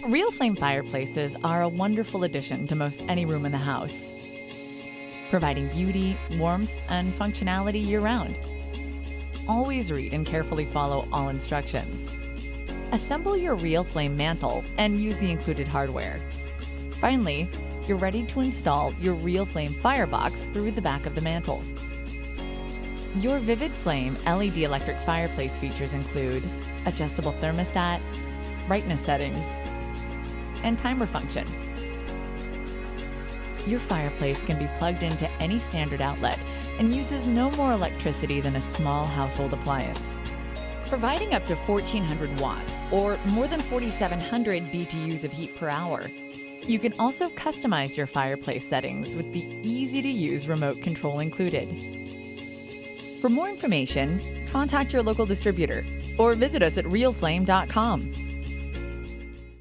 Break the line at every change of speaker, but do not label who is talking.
Real flame fireplaces are a wonderful addition to most any room in the house, providing beauty, warmth, and functionality year-round. Always read and carefully follow all instructions. Assemble your Real Flame mantel and use the included hardware. Finally, you're ready to install your Real Flame Firebox through the back of the mantel. Your VividFlame LED electric fireplace features include adjustable thermostat, brightness settings, and timer function. Your fireplace can be plugged into any standard outlet and uses no more electricity than a small household appliance. Providing up to 1,400 watts or more than 4,700 BTUs of heat per hour. You can also customize your fireplace settings with the easy-to-use remote control included. For more information, contact your local distributor or visit us at realflame.com.